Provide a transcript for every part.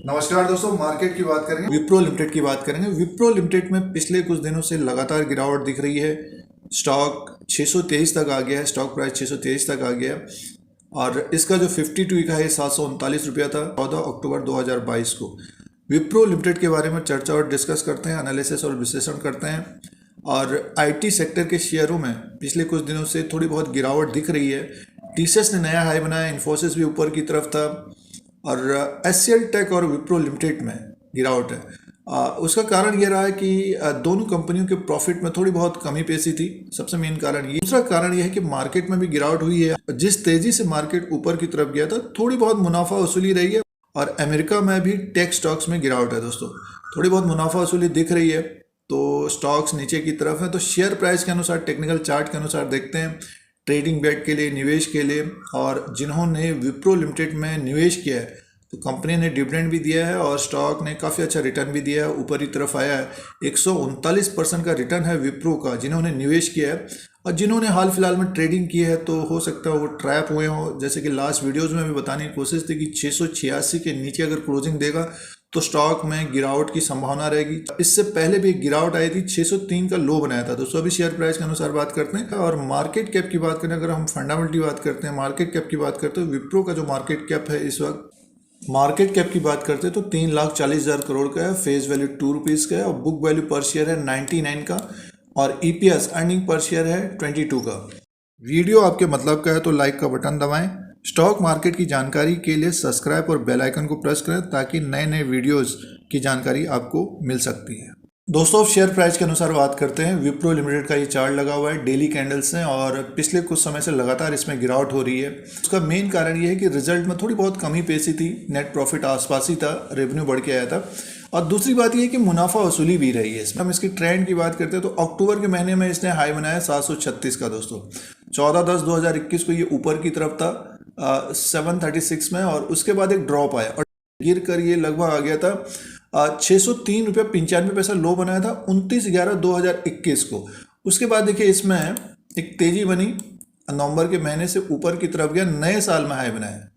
नमस्कार दोस्तों, मार्केट की बात करेंगे, विप्रो लिमिटेड की बात करेंगे। विप्रो लिमिटेड में पिछले कुछ दिनों से लगातार गिरावट दिख रही है। स्टॉक 623 तक आ गया है, स्टॉक प्राइस 623 तक आ गया है और इसका जो 52 वीक है 739 रुपया था 14 अक्टूबर 2022 को। विप्रो लिमिटेड के बारे में चर्चा और डिस्कस करते हैं, एनालिसिस और विश्लेषण करते हैं। और आईटी सेक्टर के शेयरों में पिछले कुछ दिनों से थोड़ी बहुत गिरावट दिख रही है। टीसीएस ने नया हाई बनाया, इन्फोसिस भी ऊपर की तरफ था और एचसीएल टेक और विप्रो लिमिटेड में गिरावट है। उसका कारण ये रहा है कि दोनों कंपनियों के प्रॉफिट में थोड़ी बहुत कमी पेशी थी, सबसे मेन कारण ये। दूसरा कारण यह है कि मार्केट में भी गिरावट हुई है। जिस तेजी से मार्केट ऊपर की तरफ गया था, थोड़ी बहुत मुनाफा वसूली रही है और अमेरिका में भी टेक स्टॉक्स में गिरावट है दोस्तों। थोड़ी बहुत मुनाफा वसूली दिख रही है, तो स्टॉक्स नीचे की तरफ है। तो शेयर प्राइस के अनुसार, टेक्निकल चार्ट के अनुसार देखते हैं ट्रेडिंग बेट के लिए, निवेश के लिए। और जिन्होंने विप्रो लिमिटेड में निवेश किया है तो कंपनी ने डिविडेंड भी दिया है और स्टॉक ने काफ़ी अच्छा रिटर्न भी दिया है, ऊपर की तरफ आया है। 139% का रिटर्न है विप्रो का, जिन्होंने निवेश किया है। और जिन्होंने हाल फिलहाल में ट्रेडिंग की है तो हो सकता है वो ट्रैप हुए हों। जैसे कि लास्ट वीडियोस में भी बताने की कोशिश थी कि 686 के नीचे अगर क्लोजिंग देगा तो स्टॉक में गिरावट की संभावना रहेगी। इससे पहले भी एक गिरावट आई थी, 603 का लो बनाया था। दोस्तों अभी शेयर प्राइस के अनुसार बात करते हैं और मार्केट कैप की बात करें। अगर हम फंडामेंटली बात करते हैं, मार्केट कैप की बात करते हैं, विप्रो का जो मार्केट कैप है इस वक्त, मार्केट कैप की बात करते हैं तो 3,40,000 करोड़ का है। फेस वैल्यू 2 रुपीज़ का है और बुक वैल्यू पर शेयर है 99 का और ईपीएस अर्निंग पर शेयर है 22 का। वीडियो आपके मतलब का है तो लाइक का बटन दबाएं। स्टॉक मार्केट की जानकारी के लिए सब्सक्राइब और बेल आइकन को प्रेस करें ताकि नए नए वीडियोस की जानकारी आपको मिल सकती है। दोस्तों अब शेयर प्राइस के अनुसार बात करते हैं। विप्रो लिमिटेड का ये चार्ट लगा हुआ है, डेली कैंडल्स हैं और पिछले कुछ समय से लगातार इसमें गिरावट हो रही है। उसका मेन कारण ये है कि रिजल्ट में थोड़ी बहुत कमी पेशी थी, नेट प्रॉफिट आसपास ही था, रेवेन्यू बढ़ के आया था। और दूसरी बात ये है कि मुनाफा वसूली भी रही है इसमें। हम इसकी ट्रेंड की बात करते हैं तो अक्टूबर के महीने में इसने हाई बनाया 736 का दोस्तों। 14/10/2021 को ये ऊपर की तरफ था 736 में और उसके बाद एक ड्रॉप आया और गिर कर ये लगभग आ गया था 603.95 रुपये लो बनाया था 29/11/2021 को। उसके बाद देखिए इसमें एक तेजी बनी, नवंबर के महीने से ऊपर की तरफ गया, नए साल में हाई बनाया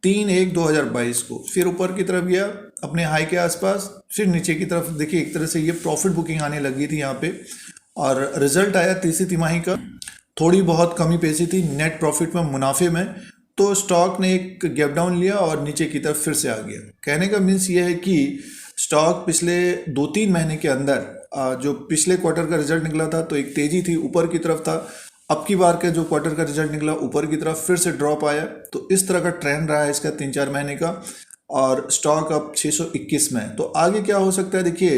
3/1/2022 को, फिर ऊपर की तरफ गया अपने हाई के आसपास, फिर नीचे की तरफ। देखिए एक तरह से ये प्रॉफिट बुकिंग आने लगी थी यहाँ पे और रिजल्ट आया तीसरी तिमाही का। थोड़ी बहुत कमी पेशी थी नेट प्रॉफिट में, मुनाफे में, तो स्टॉक ने एक गैप डाउन लिया और नीचे की तरफ फिर से आ गया। कहने का मीन्स ये है कि स्टॉक पिछले 2-3 महीने के अंदर जो पिछले क्वार्टर का रिजल्ट निकला था तो एक तेजी थी, ऊपर की तरफ था। अब की बार के जो क्वार्टर का रिजल्ट निकला ऊपर की तरफ, फिर से ड्रॉप आया। तो इस तरह का ट्रेंड रहा है इसका 3-4 महीने का और स्टॉक अब 621 में है। तो आगे क्या हो सकता है देखिए,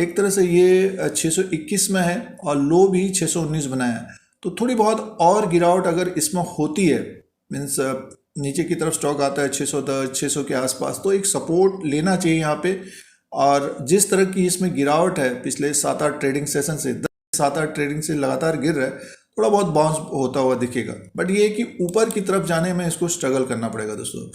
एक तरह से ये 621 में है और लो भी 619 बनाया है। तो थोड़ी बहुत और गिरावट अगर इसमें होती है, मीन्स नीचे की तरफ स्टॉक आता है 610 600 के आसपास, तो एक सपोर्ट लेना चाहिए यहाँ पे। और जिस तरह की इसमें गिरावट है पिछले 7-8 ट्रेडिंग सेशन से, 7-8 ट्रेडिंग से लगातार गिर रहा है, थोड़ा बहुत बाउंस होता हुआ दिखेगा। बट ये है कि ऊपर की तरफ जाने में इसको स्ट्रगल करना पड़ेगा दोस्तों।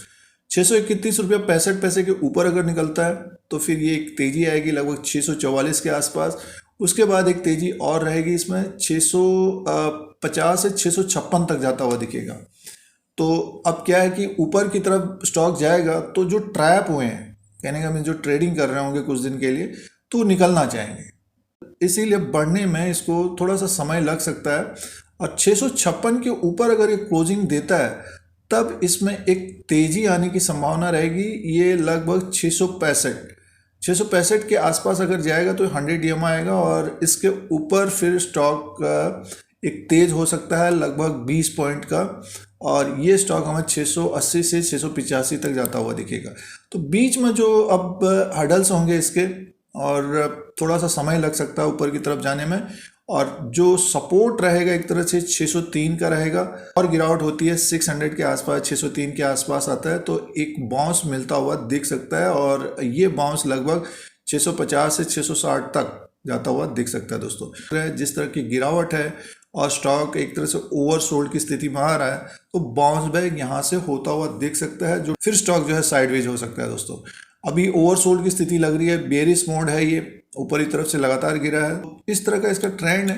631 रुपया 65 पैसे के ऊपर अगर निकलता है तो फिर ये एक तेजी आएगी लगभग 644 के आसपास। उसके बाद एक तेजी और रहेगी इसमें 650 से 656 तक जाता हुआ दिखेगा। तो अब क्या है कि ऊपर की तरफ स्टॉक जाएगा तो जो ट्रैप हुए हैं, कहने का मैं, जो ट्रेडिंग कर रहे होंगे कुछ दिन के लिए, तो निकलना चाहेंगे। इसीलिए बढ़ने में इसको थोड़ा सा समय लग सकता है और 656 के ऊपर अगर ये क्लोजिंग देता है तब इसमें एक तेजी आने की संभावना रहेगी। ये लगभग 665 के आसपास अगर जाएगा तो 100 EMI आएगा और इसके ऊपर फिर स्टॉक एक तेज हो सकता है लगभग 20 पॉइंट का और ये स्टॉक हमें 680 से 685 तक जाता हुआ दिखेगा। तो बीच में जो अब हडल्स होंगे इसके और थोड़ा सा समय लग सकता है ऊपर की तरफ जाने में। और जो सपोर्ट रहेगा एक तरह से 603 का रहेगा और गिरावट होती है 600 के आसपास, 603 के आसपास आता है तो एक बाउंस मिलता हुआ दिख सकता है और ये बाउंस लगभग 650 से 660 तक जाता हुआ दिख सकता है दोस्तों। जिस तरह की गिरावट है और स्टॉक एक तरह से ओवरसोल्ड की स्थिति में आ रहा है तो बाउंस बैक यहाँ से होता हुआ दिख सकता है, जो फिर स्टॉक जो है साइडवेज हो सकता है दोस्तों। अभी ओवरसोल्ड की स्थिति लग रही है, बेरिश मोड है, ये ऊपरी तरफ से लगातार गिरा है। इस तरह का इसका ट्रेंड है,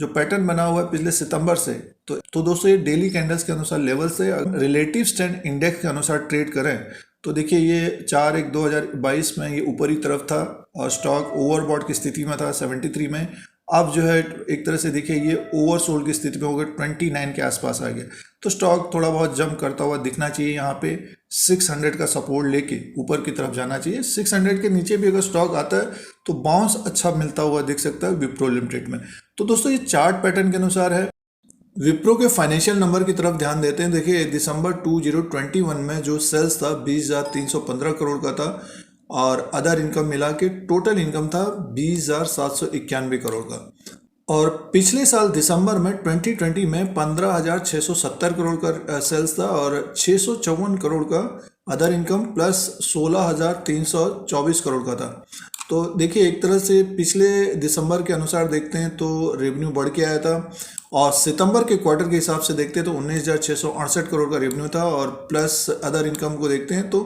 जो पैटर्न बना हुआ है पिछले सितंबर से। तो दोस्तों ये डेली कैंडल्स के अनुसार लेवल से, रिलेटिव स्ट्रेंथ इंडेक्स के अनुसार ट्रेड करें तो देखिए ये 4/1/2022 में ये ऊपरी तरफ था और स्टॉक ओवरबॉट की स्थिति में था 73 में। अब जो है एक तरह से देखिए ये ओवरसोल्ड की स्थिति में हो गया, 29 के आसपास आ गया। तो स्टॉक थोड़ा बहुत जंप करता हुआ दिखना चाहिए। यहाँ पे 600 का सपोर्ट लेके ऊपर की तरफ जाना चाहिए। 600 के नीचे भी अगर स्टॉक आता है तो बाउंस अच्छा मिलता हुआ दिख सकता है विप्रो लिमिटेड में। तो दोस्तों ये चार्ट पैटर्न के अनुसार है। विप्रो के फाइनेंशियल नंबर की तरफ ध्यान देते हैं। देखिए दिसंबर 2021 में जो सेल्स था 20,315 करोड़ का था और अदर इनकम मिला के टोटल इनकम था 20,791 करोड़ का। और पिछले साल दिसंबर में 2020 में 15,670 करोड़ का सेल्स था और 654 करोड़ का अदर इनकम प्लस 16,324 करोड़ का था। तो देखिए एक तरह से पिछले दिसंबर के अनुसार देखते हैं तो रेवेन्यू बढ़ के आया था और सितंबर के क्वार्टर के हिसाब से देखते हैं तो 19,668 करोड़ का रेवेन्यू था और प्लस अदर इनकम को देखते हैं तो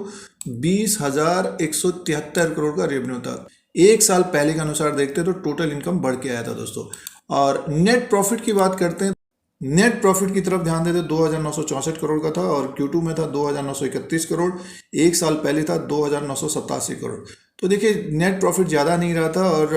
20,173 करोड़ का रेवेन्यू था। एक साल पहले के अनुसार देखते हैं तो टोटल इनकम बढ़ के आया था दोस्तों। और नेट प्रॉफिट की बात करते हैं, नेट प्रॉफिट की तरफ ध्यान देते 2,964 करोड़ का था और Q2 में था 2,931 करोड़, एक साल पहले था 2,987 करोड़। तो देखिए नेट प्रॉफिट ज़्यादा नहीं रहा था और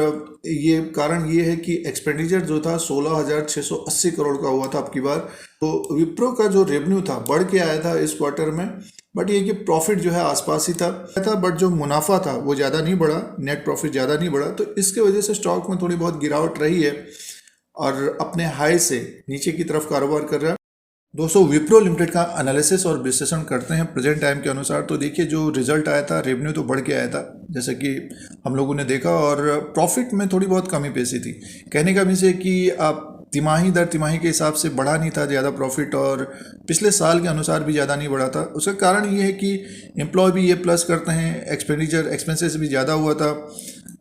ये कारण ये है कि एक्सपेंडिचर जो था 16,680 करोड़ का हुआ था अब की बार। तो विप्रो का जो रेवेन्यू था बढ़ के आया था इस क्वार्टर में, बट ये कि प्रॉफिट जो है आसपास ही था बट जो मुनाफा था वो ज़्यादा नहीं बढ़ा, नेट प्रॉफिट ज़्यादा नहीं बढ़ा। तो इसके वजह से स्टॉक में थोड़ी बहुत गिरावट रही है और अपने हाई से नीचे की तरफ कारोबार कर रहा है। दोस्तों विप्रो लिमिटेड का एनालिसिस और विश्लेषण करते हैं प्रेजेंट टाइम के अनुसार। तो देखिए जो रिजल्ट आया था रेवेन्यू तो बढ़ के आया था जैसे कि हम लोगों ने देखा और प्रॉफिट में थोड़ी बहुत कमी पेशी थी। कहने का मीन्स है कि आप तिमाही दर तिमाही के हिसाब से बढ़ा नहीं था ज़्यादा प्रॉफिट और पिछले साल के अनुसार भी ज़्यादा नहीं बढ़ा था। उसका कारण ये है कि एम्प्लॉय भी ये प्लस करते हैं, एक्सपेंसेस भी ज़्यादा हुआ था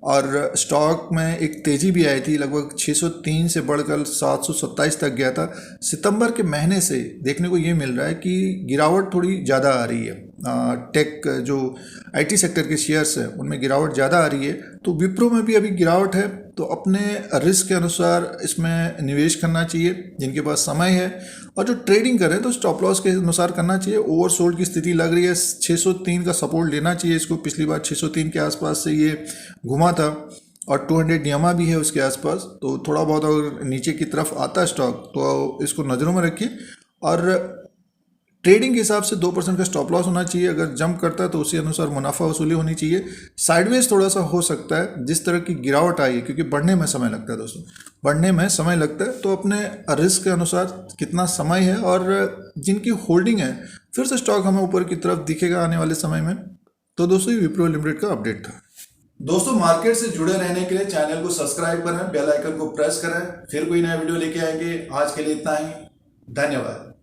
और स्टॉक में एक तेज़ी भी आई थी, लगभग 603 से बढ़कर 727 तक गया था। सितंबर के महीने से देखने को ये मिल रहा है कि गिरावट थोड़ी ज़्यादा आ रही है। टेक जो आईटी सेक्टर के शेयर्स हैं उनमें गिरावट ज़्यादा आ रही है। तो विप्रो में भी अभी गिरावट है तो अपने रिस्क के अनुसार इसमें निवेश करना चाहिए जिनके पास समय है, और जो ट्रेडिंग करें तो स्टॉप लॉस के अनुसार करना चाहिए। ओवरसोल्ड की स्थिति लग रही है, 603 का सपोर्ट लेना चाहिए इसको। पिछली बार 603 के आसपास से ये घुमा था और 200 नियमा भी है उसके आसपास। तो थोड़ा बहुत अगर नीचे की तरफ आता है स्टॉक तो इसको नज़रों में रखिए और ट्रेडिंग के हिसाब से 2% का स्टॉप लॉस होना चाहिए। अगर जंप करता है तो उसी अनुसार मुनाफा वसूली होनी चाहिए। साइडवेज थोड़ा सा हो सकता है जिस तरह की गिरावट आई है, क्योंकि बढ़ने में समय लगता है दोस्तों, बढ़ने में समय लगता है। तो अपने रिस्क के अनुसार कितना समय है और जिनकी होल्डिंग है फिर से स्टॉक हमें ऊपर की तरफ दिखेगा आने वाले समय में। तो दोस्तों ये विप्रो लिमिटेड का अपडेट था। दोस्तों मार्केट से जुड़े रहने के लिए चैनल को सब्सक्राइब करें, बेल आइकन को प्रेस करें, फिर कोई नया वीडियो लेके आएंगे। आज के लिए इतना ही, धन्यवाद।